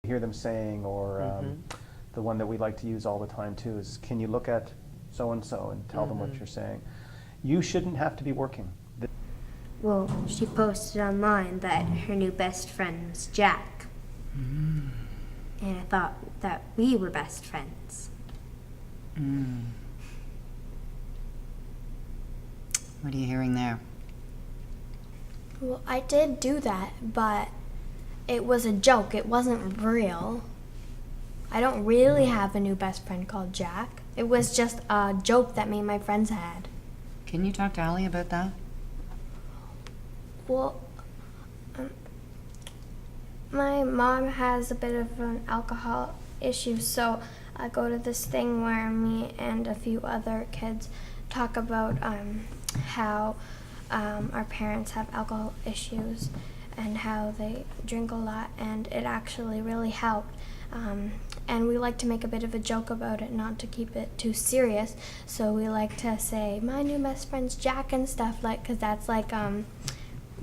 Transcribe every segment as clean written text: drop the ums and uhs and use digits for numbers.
hear them saying, or the one that we like to use all the time too is, can you look at so-and-so and tell them what you're saying? You shouldn't have to be working. Well, she posted online that her new best friend was Jack. And I thought that we were best friends. What are you hearing there? Well, I did do that, but it was a joke. It wasn't real. I don't really have a new best friend called Jack. It was just a joke that me and my friends had. Can you talk to Allie about that? Well, my mom has a bit of an alcohol issue, so I go to this thing where me and a few other kids talk about how our parents have alcohol issues and how they drink a lot, and it actually really helped. And we like to make a bit of a joke about it, not to keep it too serious. So we like to say, my new best friend's Jack and stuff, like, because that's like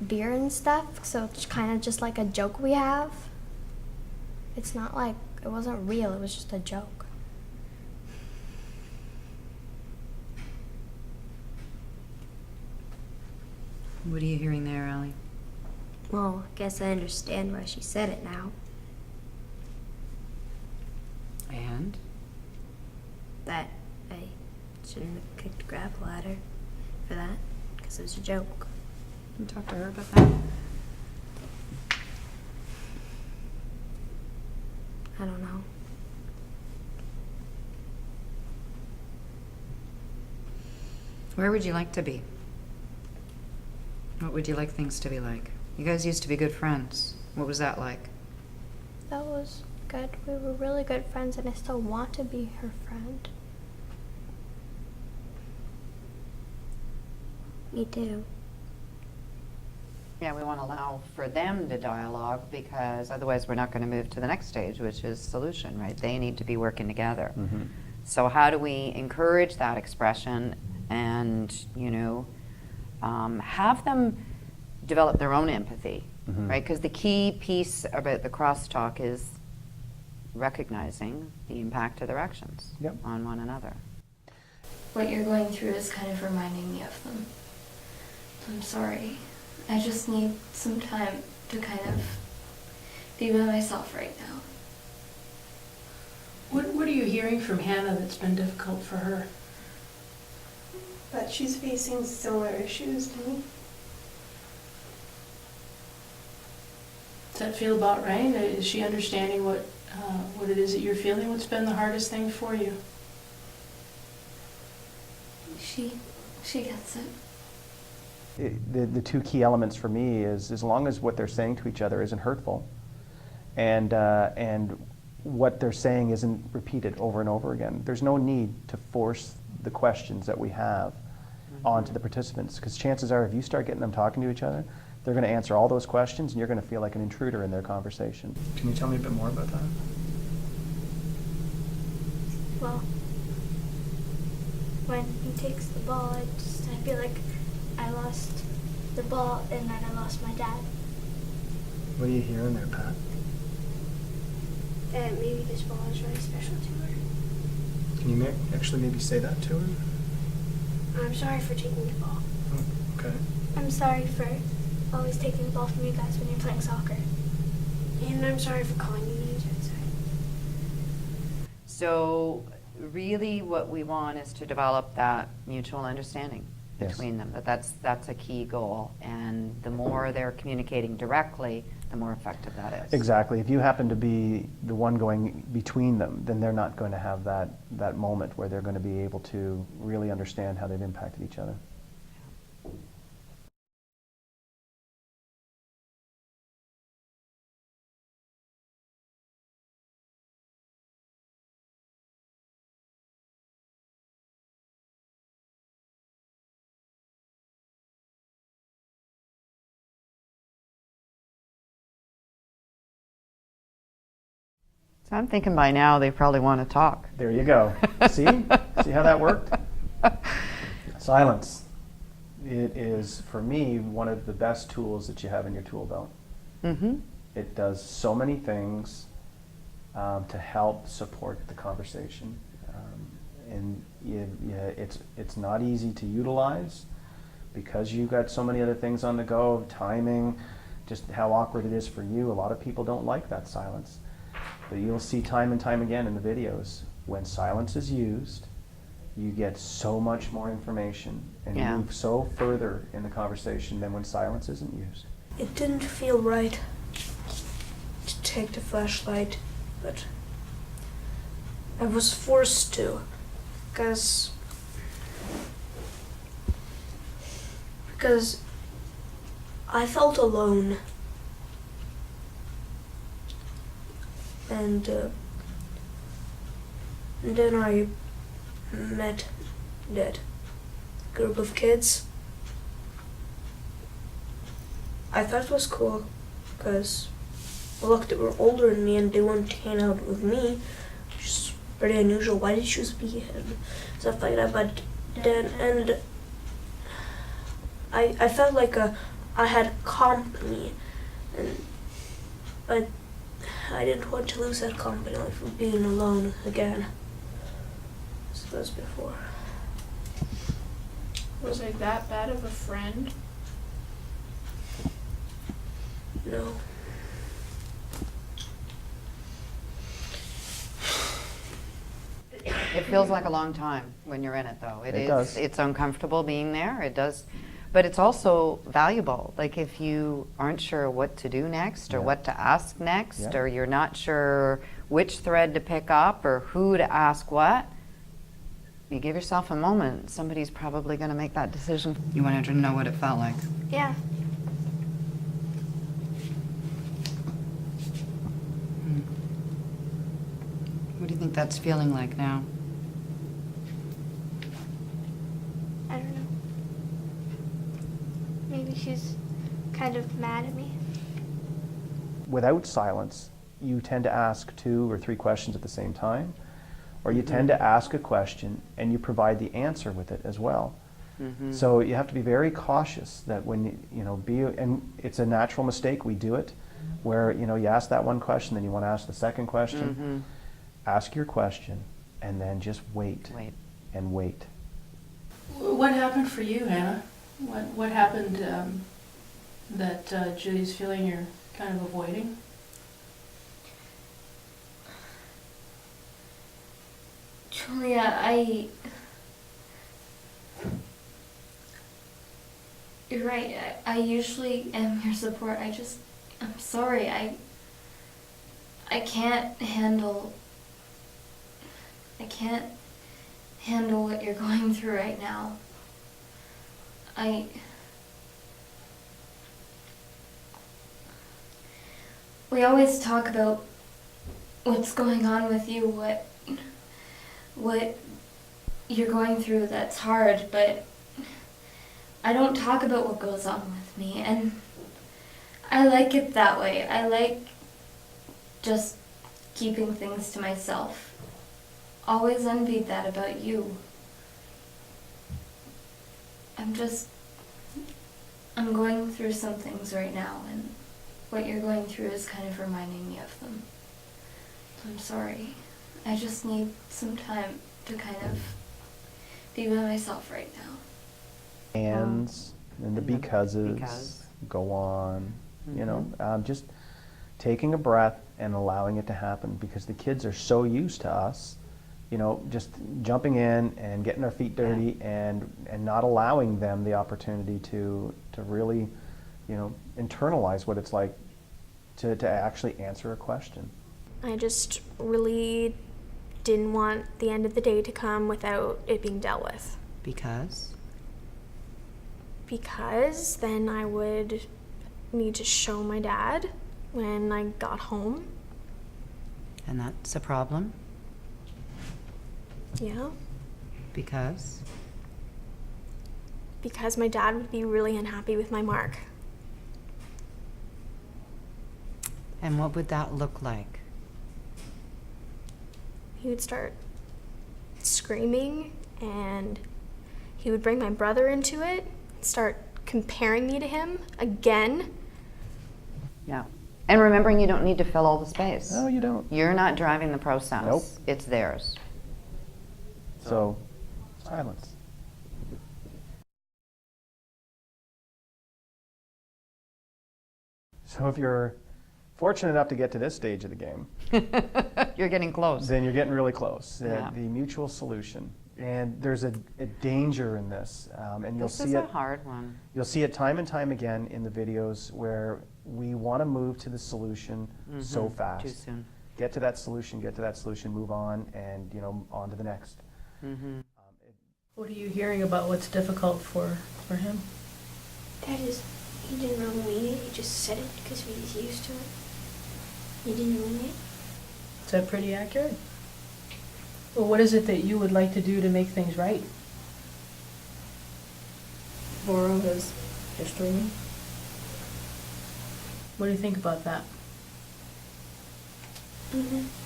beer and stuff. So it's kind of just like a joke we have. It's not like, it wasn't real, it was just a joke. What are you hearing there, Allie? Well, I guess I understand why she said it now. And? That I shouldn't have kicked a gravel at her for that, because it was a joke. Can you talk to her about that? I don't know. Where would you like to be? What would you like things to be like? You guys used to be good friends. What was that like? That was good. We were really good friends, and I still want to be her friend. Me too. Yeah, we want to allow for them to dialogue, because otherwise we're not going to move to the next stage, which is solution, right? They need to be working together. So how do we encourage that expression and, you know, have them develop their own empathy, right? Because the key piece about the crosstalk is recognizing the impact of their actions on one another. What you're going through is kind of reminding me of them. I'm sorry. I just need some time to kind of be by myself right now. What are you hearing from Hannah that's been difficult for her? But she's facing similar issues to me. Does that feel about right? Is she understanding what it is that you're feeling? What's been the hardest thing for you? She gets it. The two key elements for me is, as long as what they're saying to each other isn't hurtful, and what they're saying isn't repeated over and over again, there's no need to force the questions that we have onto the participants, because chances are if you start getting them talking to each other, they're going to answer all those questions and you're going to feel like an intruder in their conversation. Can you tell me a bit more about that? Well, when he takes the ball, I feel like I lost the ball and then I lost my dad. What are you hearing there, Pat? And maybe this ball is really special to her. Can you actually maybe say that to her? I'm sorry for taking the ball. Oh, okay. I'm sorry for always taking the ball from you guys when you're playing soccer. And I'm sorry for calling you names outside. So really what we want is to develop that mutual understanding between them. That's a key goal, and the more they're communicating directly, the more effective that is. Exactly. If you happen to be the one going between them, then they're not going to have that moment where they're going to be able to really understand how they've impacted each other. So I'm thinking by now they probably want to talk. There you go. See? See how that worked? Silence. It is, for me, one of the best tools that you have in your tool belt. It does so many things to help support the conversation. It's not easy to utilize because you've got so many other things on the go, timing, just how awkward it is for you. A lot of people don't like that silence. But you'll see time and time again in the videos, when silence is used, you get so much more information and Yeah. move so further in the conversation than when silence isn't used. It didn't feel right to take the flashlight, but I was forced to, because I felt alone. And then I met that group of kids. I thought it was cool because, look, they were older than me and they wanted to hang out with me, which is pretty unusual. Why did you choose me and stuff like that? But then, and I felt like I had company, but I didn't want to lose that company, like from being alone again, as it was before. Was I that bad of a friend? No. It feels like a long time when you're in it, though. It does. It's uncomfortable being there. It does. But it's also valuable. Like if you aren't sure what to do next or Yeah. what to ask next, Yeah. or you're not sure which thread to pick up or who to ask what, you give yourself a moment. Somebody's probably going to make that decision. You wanted to know what it felt like. Yeah. What do you think that's feeling like now? I don't know. Maybe she's kind of mad at me. Without silence, you tend to ask 2 or 3 questions at the same time, or you tend to ask a question and you provide the answer with it as well. So you have to be very cautious that when and it's a natural mistake, we do it, where you ask that one question, then you want to ask the second question. Ask your question and then just wait. And wait. What happened for you, Hannah? What happened that Judy's feeling you're kind of avoiding? Julia, you're right. I usually am your support. I'm sorry. I can't handle what you're going through right now. We always talk about what's going on with you, what you're going through that's hard, but I don't talk about what goes on with me, and I like it that way. I like just keeping things to myself. Always envied that about you. I'm going through some things right now, and what you're going through is kind of reminding me of them. I'm sorry. I just need some time to kind of be by myself right now. Ands and the becauses, because. go on, just taking a breath and allowing it to happen, because the kids are so used to us, just jumping in and getting our feet dirty and not allowing them the opportunity to really, internalize what it's like to actually answer a question. I just really didn't want the end of the day to come without it being dealt with. Because? Because then I would need to show my dad when I got home. And that's a problem? Yeah. Because? Because my dad would be really unhappy with my mark. And what would that look like? He would start screaming, and he would bring my brother into it, start comparing me to him again. Yeah. And remembering you don't need to fill all the space. No, you don't. You're not driving the process. Nope. It's theirs. So, silence. So if you're fortunate enough to get to this stage of the game, You're getting close. then you're getting really close. Yeah. The mutual solution. And there's a danger in this, and you'll This see is it. a hard one. You'll see it time and time again in the videos where we want to move to the solution so fast. Too soon. Get to that solution, move on, and on to the next. What are you hearing about what's difficult for him? That is, he didn't really mean it. He just said it because he's used to it. He didn't mean it. Is that pretty accurate? Well, what is it that you would like to do to make things right? Borrow his history. What do you think about that?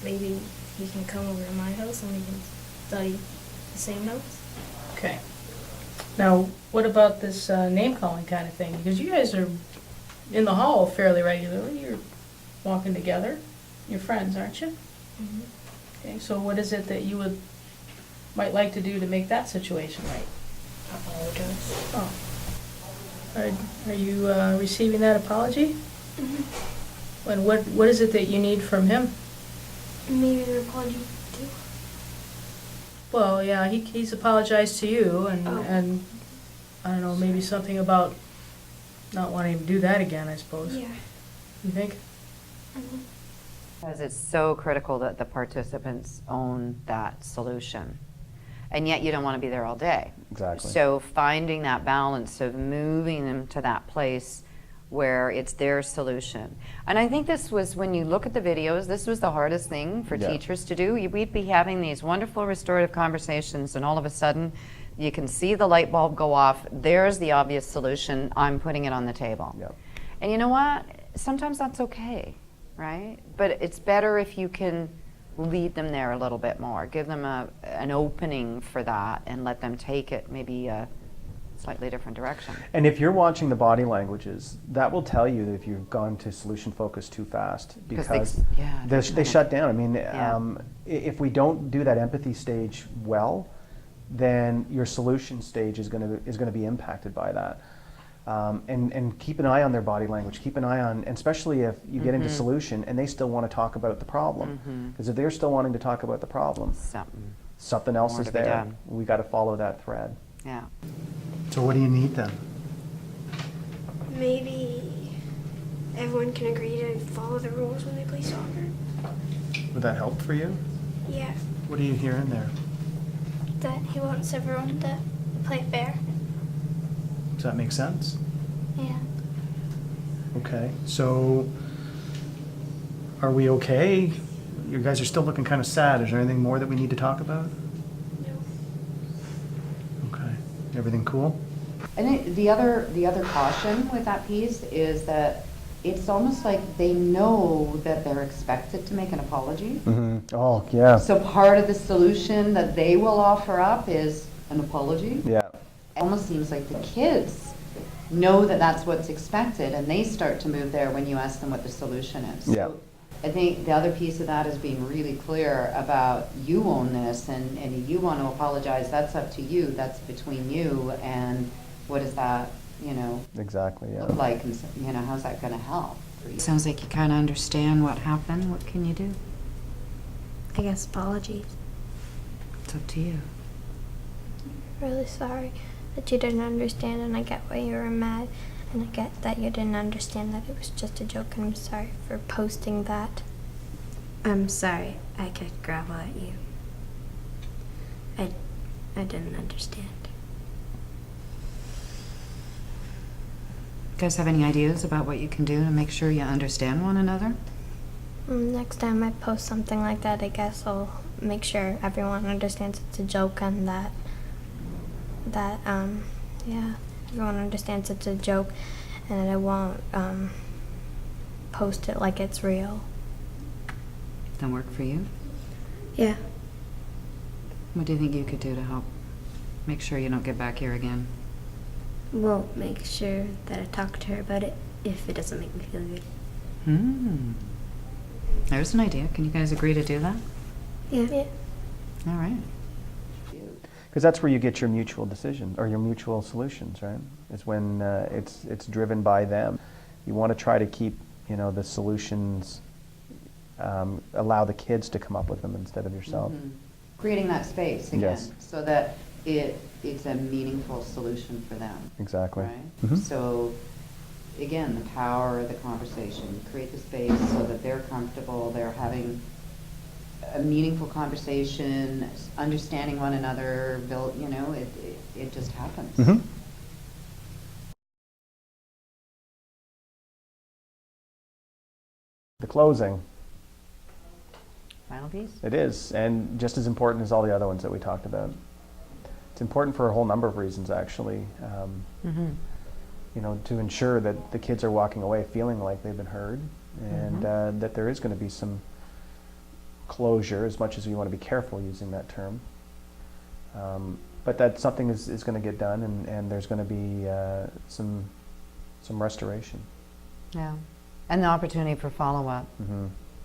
Maybe he can come over to my house and we can study the same notes. Okay. Now, what about this name-calling kind of thing? Because you guys are in the hall fairly regularly. You're walking together. You're friends, aren't you? Okay, so what is it that you might like to do to make that situation right? Apologize. Oh. Are you receiving that apology? And what is it that you need from him? Maybe an apology too. Well, yeah, he's apologized to you, and I don't know, maybe something about not wanting to do that again, I suppose. Yeah. You think? Because it's so critical that the participants own that solution. And yet you don't want to be there all day. Exactly. So finding that balance of moving them to that place where it's their solution. And I think this was, when you look at the videos, this was the hardest thing for teachers to do. We'd be having these wonderful restorative conversations, and all of a sudden you can see the light bulb go off. There's the obvious solution. I'm putting it on the table. Yep. And you know what? Sometimes that's okay, right? But it's better if you can lead them there a little bit more. Give them an opening for that and let them take it maybe a slightly different direction. And if you're watching the body languages, that will tell you that if you've gone to solution focus too fast, because they shut down. I mean, if we don't do that empathy stage well, then your solution stage is going to be impacted by that. And keep an eye on their body language. Keep an eye on, and especially if you get into solution and they still want to talk about the problem. Because if they're still wanting to talk about the problem, something else more is to be there. done. We got to follow that thread. Yeah. So what do you need then? Maybe everyone can agree to follow the rules when they play soccer. Would that help for you? Yeah. What are you hearing there? That he wants everyone to play fair. Does that make sense? Yeah. Okay, so are we okay? You guys are still looking kind of sad. Is there anything more that we need to talk about? No. Okay, everything cool? And the other caution with that piece is that it's almost like they know that they're expected to make an apology. Oh, yeah. So part of the solution that they will offer up is an apology. Yeah. It almost seems like the kids know that that's what's expected, and they start to move there when you ask them what the solution is. Yeah. So I think the other piece of that is being really clear about you own this, and you want to apologize, that's up to you, that's between you, and what does that, Exactly, yeah. look like, and how's that going to help? Sounds like you kind of understand what happened. What can you do? I guess apologies. It's up to you. Really sorry that you didn't understand, and I get why you were mad, and I get that you didn't understand that it was just a joke, and I'm sorry for posting that. I'm sorry I kicked gravel at you. I didn't understand. You guys have any ideas about what you can do to make sure you understand one another? Next time I post something like that, I guess I'll make sure everyone understands it's a joke, and that everyone understands it's a joke, and I won't post it like it's real. That work for you? Yeah. What do you think you could do to help make sure you don't get back here again? We'll make sure that I talk to her about it if it doesn't make me feel good. There's an idea. Can you guys agree to do that? Yeah. All right. Because that's where you get your mutual decision or your mutual solutions, right? It's when it's driven by them. You want to try to keep, the solutions, allow the kids to come up with them instead of yourself. Creating that space again, Yes. so that it's a meaningful solution for them. Exactly. Right? Mhm. So, again, the power of the conversation. Create the space so that they're comfortable, they're having a meaningful conversation, understanding one another, it just happens. Mhm. The closing. Final piece? It is, and just as important as all the other ones that we talked about. It's important for a whole number of reasons, actually. To ensure that the kids are walking away feeling like they've been heard, and that there is going to be some closure, as much as you want to be careful using that term. But that something is going to get done, and there's going to be some restoration. Yeah. And the opportunity for follow-up.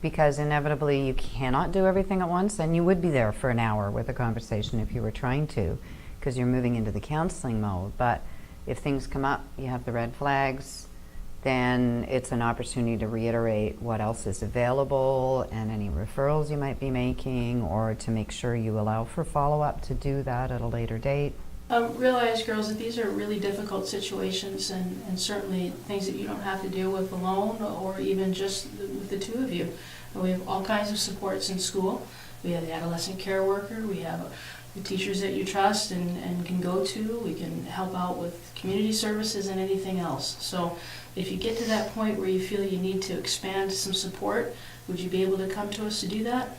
Because inevitably you cannot do everything at once, and you would be there for an hour with a conversation if you were trying to, because you're moving into the counseling mode. But if things come up, you have the red flags, then it's an opportunity to reiterate what else is available and any referrals you might be making, or to make sure you allow for follow-up to do that at a later date. Realize, girls, that these are really difficult situations, and certainly things that you don't have to deal with alone, or even just with the two of you. We have all kinds of supports in school. We have the adolescent care worker. We have the teachers that you trust and can go to. We can help out with community services and anything else. So if you get to that point where you feel you need to expand some support, would you be able to come to us to do that?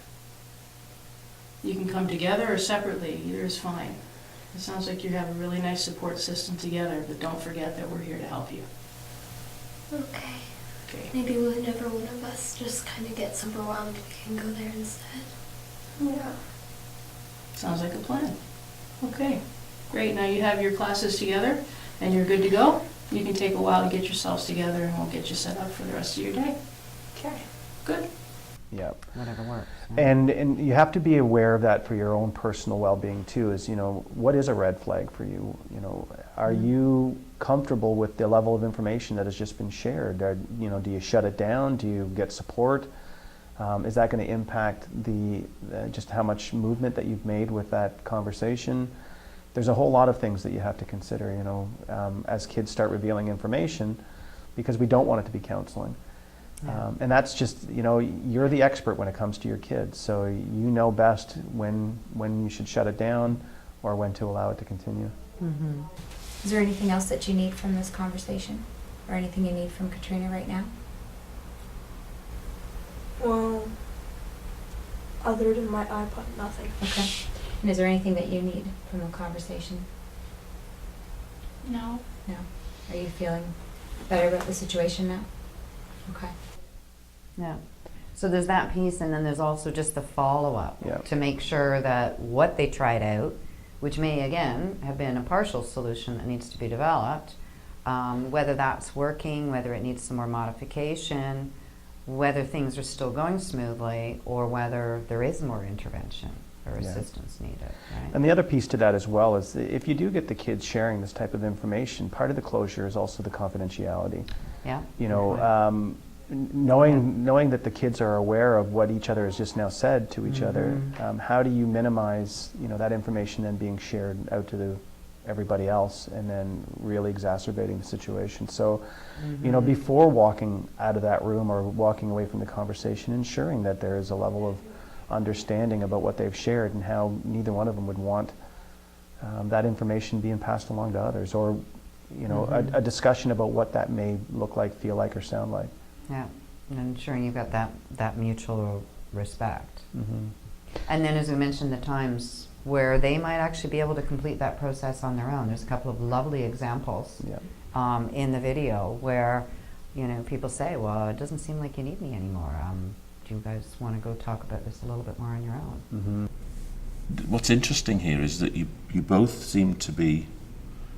You can come together or separately. Either is fine. It sounds like you have a really nice support system together, but don't forget that we're here to help you. Okay. Okay. Maybe whenever one of us just kind of gets overwhelmed, we can go there instead. Yeah. Sounds like a plan. Okay, great. Now you have your classes together and you're good to go. You can take a while to get yourselves together, and we'll get you set up for the rest of your day. Okay. Good. Yep. Whatever works. And you have to be aware of that for your own personal well-being too. Is what is a red flag for you? Are you comfortable with the level of information that has just been shared? Do you shut it down? Do you get support? Is that going to impact just how much movement that you've made with that conversation? There's a whole lot of things that you have to consider. As kids start revealing information, because we don't want it to be counseling. And that's just, you're the expert when it comes to your kids, so you know best when you should shut it down or when to allow it to continue. Is there anything else that you need from this conversation, or anything you need from Katrina right now? Well, other than my iPod, nothing. Okay. And is there anything that you need from the conversation? No. No. Are you feeling better about the situation now? Okay. Yeah. So there's that piece, and then there's also just the follow-up to make sure that what they tried out, which may, again, have been a partial solution that needs to be developed, whether that's working, whether it needs some more modification, whether things are still going smoothly, or whether there is more intervention or assistance needed. Right? And the other piece to that as well is if you do get the kids sharing this type of information, part of the closure is also the confidentiality. Yeah. Knowing that the kids are aware of what each other has just now said to each other, how do you minimize that information then being shared out to everybody else and then really exacerbating the situation? So, before walking out of that room or walking away from the conversation, ensuring that there is a level of understanding about what they've shared and how neither one of them would want that information being passed along to others, or a discussion about what that may look like, feel like, or sound like. Yeah, and ensuring you've got that mutual respect. And then, as we mentioned, the times where they might actually be able to complete that process on their own. There's a couple of lovely examples in the video where people say, well, it doesn't seem like you need me anymore. Do you guys want to go talk about this a little bit more on your own? What's interesting here is that you both seem to be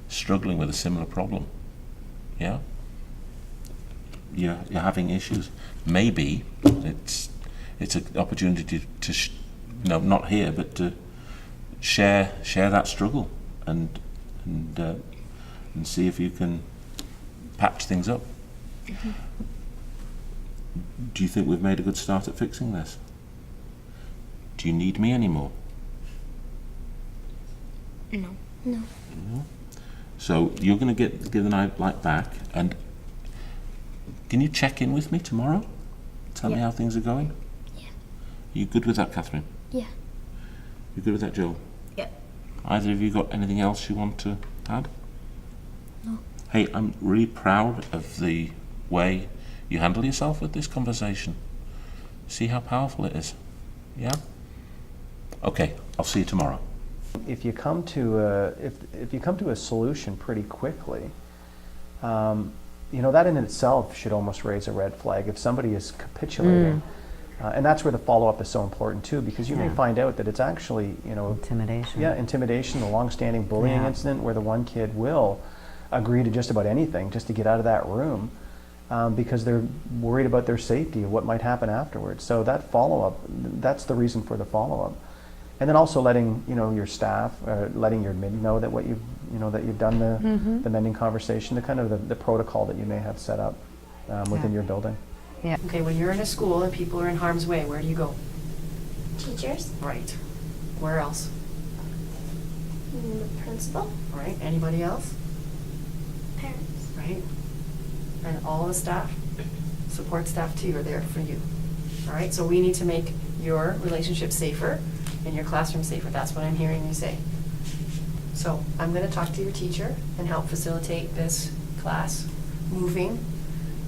struggling with a similar problem. Yeah? you're having issues. Maybe it's an opportunity to not here, but to share that struggle and see if you can patch things up. Mm-hmm. Do you think we've made a good start at fixing this? Do you need me anymore? No. No. So you're going to give the light back, and can you check in with me tomorrow? Tell me how things are going? Yeah. You good with that, Catherine? Yeah. You good with that, Joel? Yep. Either of you got anything else you want to add? No. Hey, I'm really proud of the way you handle yourself with this conversation. See how powerful it is? Yeah? Okay, I'll see you tomorrow. If you come to a solution pretty quickly, that in itself should almost raise a red flag if somebody is capitulating. And that's where the follow-up is so important too, because you may find out that it's actually, Intimidation. Yeah, intimidation, the long-standing bullying incident where the one kid will agree to just about anything just to get out of that room because they're worried about their safety and what might happen afterwards. So that follow-up, that's the reason for the follow-up. And then also letting your staff, letting your admin know that that you've done the mending conversation, the kind of the protocol that you may have set up within your building. Yeah. Okay, when you're in a school and people are in harm's way, where do you go? Teachers. Right. Where else? The principal. Right. Anybody else? Parents. Right. And all the staff, support staff too, are there for you. All right. So we need to make your relationship safer and your classroom safer. That's what I'm hearing you say. So I'm going to talk to your teacher and help facilitate this class moving,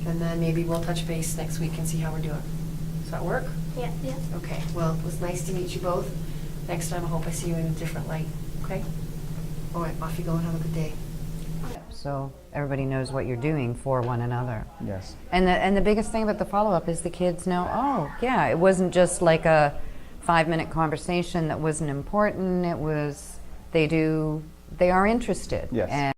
and then maybe we'll touch base next week and see how we're doing. Does that work? Yeah. Yeah. Okay. Well, it was nice to meet you both. Next time I hope I see you in a different light. Okay? All right. Off you go and have a good day. So everybody knows what you're doing for one another. Yes. And the biggest thing about the follow-up is the kids know, oh, yeah, it wasn't just like a 5-minute conversation that wasn't important. It was, they are interested. Yes. And